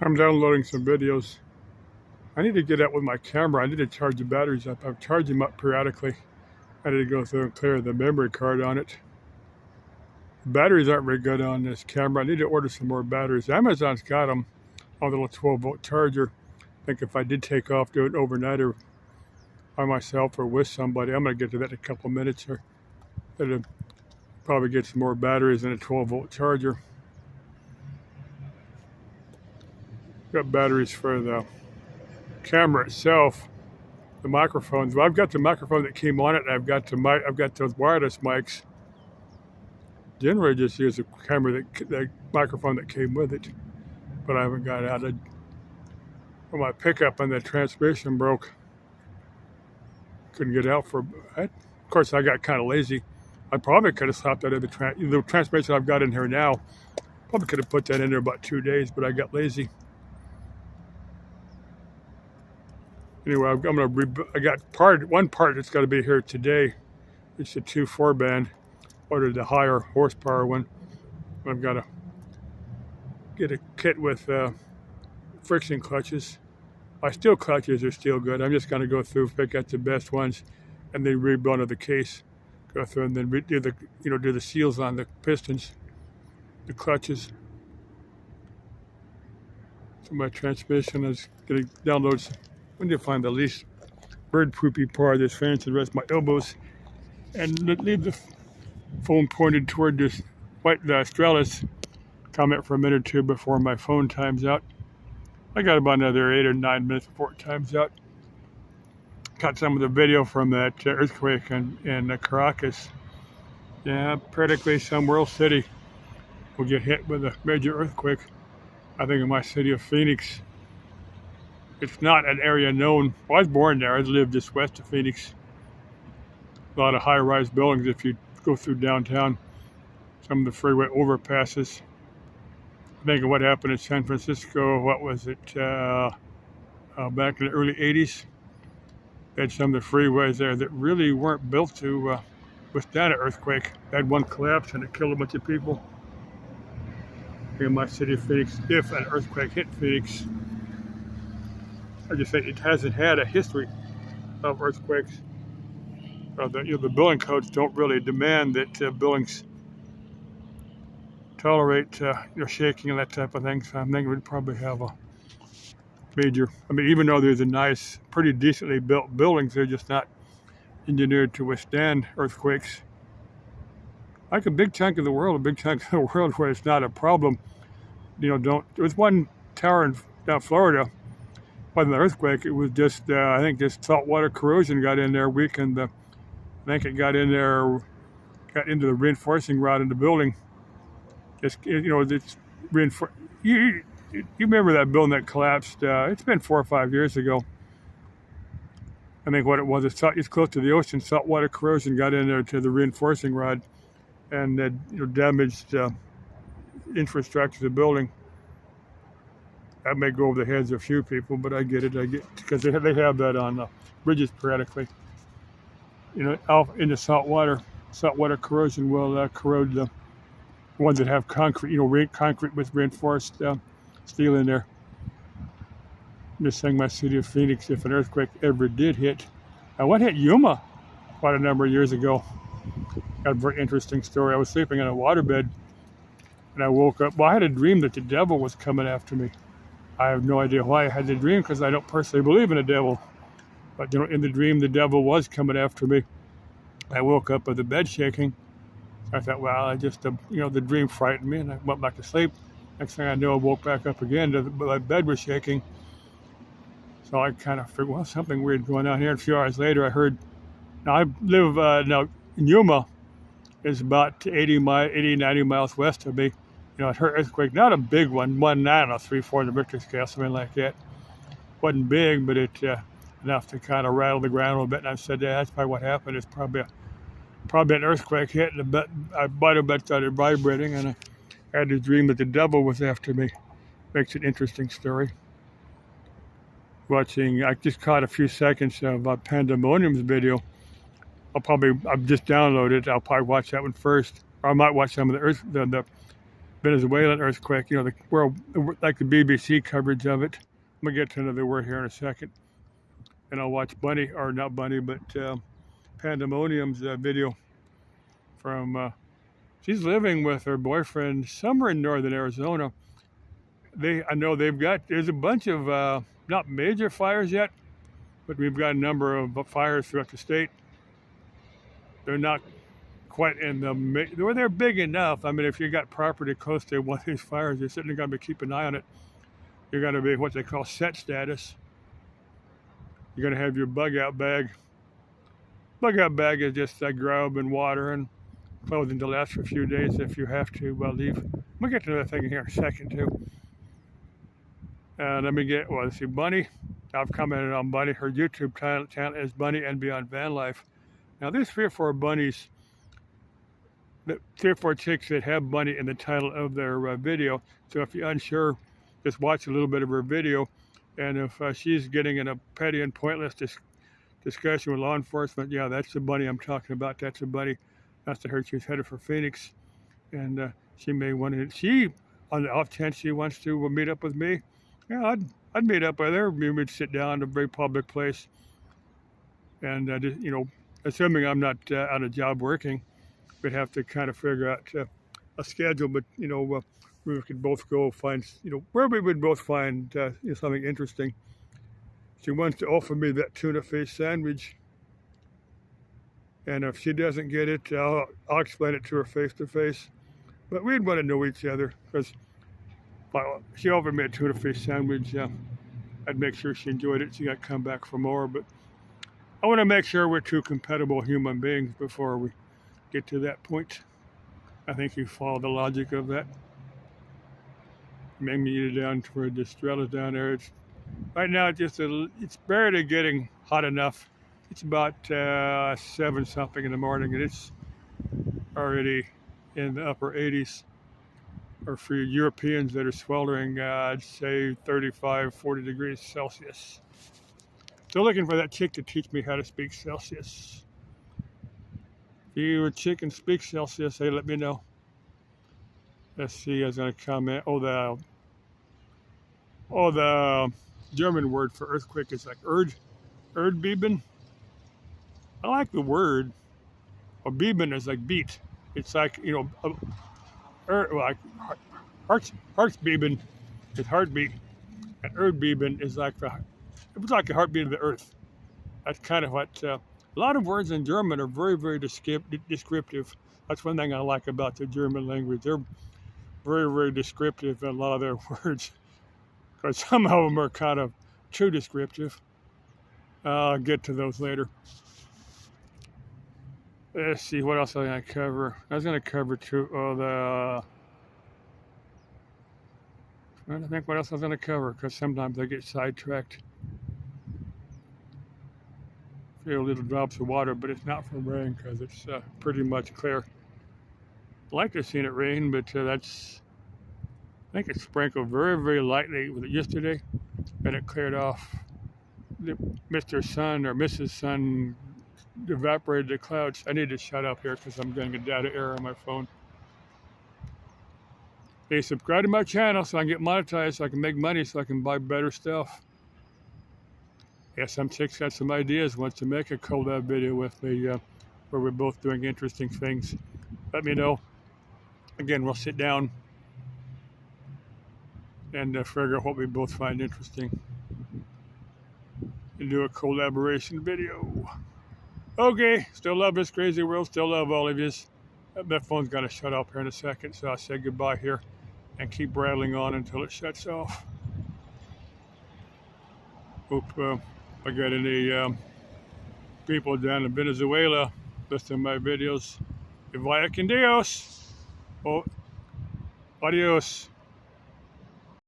I'm downloading some videos. I need to get out with my camera. I need to charge the batteries up. I'm charging them up periodically. I need to go through and clear the memory card on it. The batteries aren't very good on this camera. I need to order some more batteries. Amazon's got them on the little 12-volt charger. I think if I did take off, do it overnight or by myself or with somebody, I'm going to get to that in a couple of minutes. Or it'll probably get some more batteries and a 12-volt charger. Got batteries for the camera itself, the microphones. Well, I've got the microphone that came on it, and I've got those wireless mics. Generally, just use the camera, the microphone that came with it, but I haven't got it out. Well, my pickup and the transmission broke. Couldn't get out for it. Of course, I got kind of lazy. I probably could have stopped out of the transmission I've got in here now. Probably could have put that in there about 2 days, but I got lazy. Anyway, I got one part that's got to be here today. It's a 2.4 band. Ordered the higher horsepower one. I've got to get a kit with friction clutches. My steel clutches are still good. I'm just going to go through, pick out the best ones, and then rebuild the case. Go through and then do the seals on the pistons, the clutches. So my transmission is going to download. I need to find the least bird-poopy part of this fan to rest my elbows, and leave the phone pointed toward this the Australis. Comment for a minute or two before my phone times out. I got about another 8 or 9 minutes before it times out. Got some of the video from that earthquake in Caracas. Yeah, practically some world city will get hit with a major earthquake. I think in my city of Phoenix. It's not an area known. Well, I was born there. I lived just west of Phoenix. A lot of high-rise buildings if you go through downtown. Some of the freeway overpasses. I think of what happened in San Francisco. What was it? Back in the early 80s. They had some of the freeways there that really weren't built to withstand an earthquake. They had one collapse and it killed a bunch of people. In my city of Phoenix, if an earthquake hit Phoenix, I just say it hasn't had a history of earthquakes. The building codes don't really demand that buildings tolerate shaking and that type of thing. So I think we'd probably have a major. I mean, even though there's a nice, pretty decently built buildings, they're just not engineered to withstand earthquakes. Like a big chunk of the world where it's not a problem. There was one tower down Florida. Wasn't an earthquake. It was just, I think, just saltwater corrosion got in there, weakened I think it got into the reinforcing rod in the building. It's reinforced. You remember that building that collapsed? It's been 4 or 5 years ago. I think what it was, it's close to the ocean. Saltwater corrosion got in there to the reinforcing rod, and damaged infrastructure of the building. That may go over the heads of a few people, but I get it. Because they have that on bridges periodically. Out in the saltwater corrosion will corrode the ones that have concrete. Concrete with reinforced steel in there. I'm just saying, my city of Phoenix, if an earthquake ever did hit, what hit Yuma quite a number of years ago. Got a very interesting story. I was sleeping in a waterbed, and I woke up. Well, I had a dream that the devil was coming after me. I have no idea why I had the dream, because I don't personally believe in the devil. But in the dream, the devil was coming after me. I woke up with the bed shaking. I thought, well, the dream frightened me, and I went back to sleep. Next thing I knew, I woke back up again. My bed was shaking. So I kind of figured, well, something weird going on here. And a few hours later, I heard. Now I live in Yuma. Is about 80, 90 miles west of me. I heard earthquake, not a big one, 3, 4 on the Richter scale, something like that. Wasn't big, but it enough to kind of rattle the ground a little bit. And I said, yeah, that's probably what happened. It's probably an earthquake hit, and I might have started vibrating, and I had this dream that the devil was after me. Makes an interesting story. I just caught a few seconds of Pandemonium's video. I've just downloaded it. I'll probably watch that one first. Or I might watch some of the Venezuelan earthquake, you know, the world, like the BBC coverage of it. I'm gonna get to another word here in a second, and I'll watch Bunny, or not Bunny, but Pandemonium's video from. She's living with her boyfriend somewhere in northern Arizona. I know there's a bunch of not major fires yet, but we've got a number of fires throughout the state. They're not quite in they're big enough. I mean, if you got property close to one of these fires, you're certainly going to be keeping an eye on it. You're going to be what they call set status. You're going to have your bug out bag. Bug out bag is just grub and water and clothing to last for a few days if you have to leave. We'll get to another thing here in a second too. Let me get, let's see, Bunny. I've commented on Bunny. Her YouTube channel is Bunny and Beyond Van Life. Now there's 3 or 4 bunnies, 3 or 4 chicks that have Bunny in the title of their video. So if you're unsure, just watch a little bit of her video. And if she's getting in a petty and pointless discussion with law enforcement, yeah, that's the Bunny I'm talking about. That's the Bunny. That's the her. She's headed for Phoenix. And she may want to, on the off chance she wants to meet up with me, yeah, I'd meet up with her. We'd sit down in a very public place. And, you know, assuming I'm not on a job working, we'd have to kind of figure out a schedule, but, you know, we could both go find, you know, where we would both find you know, something interesting. She wants to offer me that tuna fish sandwich. And if she doesn't get it, I'll explain it to her face to face. But we'd want to know each other because she offered me a tuna fish sandwich. I'd make sure she enjoyed it. She got to come back for more. But I want to make sure we're 2 compatible human beings before we get to that point. I think you follow the logic of that. Maybe you down to where Estrella down there. Right now it's barely getting hot enough. It's about 7 something in the morning, and it's already in the upper 80s. Or for Europeans that are sweltering, I'd say 35, 40 degrees Celsius. Still looking for that chick to teach me how to speak Celsius. If you or chick can speak Celsius, hey, let me know. Let's see, I was going to comment. The German word for earthquake is like Erdbeben. I like the word. Or Beben is like beat. It's like, you know, like Heartsbeben is heartbeat, and Erdbeben is like it was like a heartbeat of the earth. That's kind of what a lot of words in German are very, very descriptive. That's one thing I like about the German language. They're very, very descriptive in a lot of their words, because some of them are kind of too descriptive. I'll get to those later. Let's see, what else am I going to cover? I was going to cover I don't think what else I was going to cover, because sometimes I get sidetracked. Feel little drops of water, but it's not from rain because it's pretty much clear. I like to have seen it rain, but I think it sprinkled very, very lightly with it yesterday, and it cleared off. Mr. Sun or Mrs. Sun evaporated the clouds. I need to shut up here because I'm getting a data error on my phone. Hey, subscribe to my channel so I can get monetized, so I can make money, so I can buy better stuff. Yeah, some chicks got some ideas, wants to make a collab video with me where we're both doing interesting things. Let me know. Again, we'll sit down and figure out what we both find interesting and do a collaboration video. Okay, still love this crazy world, still love all of you. That phone's got to shut off here in a second, so I'll say goodbye here and keep rattling on until it shuts off. Hope I got any people down in Venezuela listening to my videos. Vaya con Dios. Oh, adios.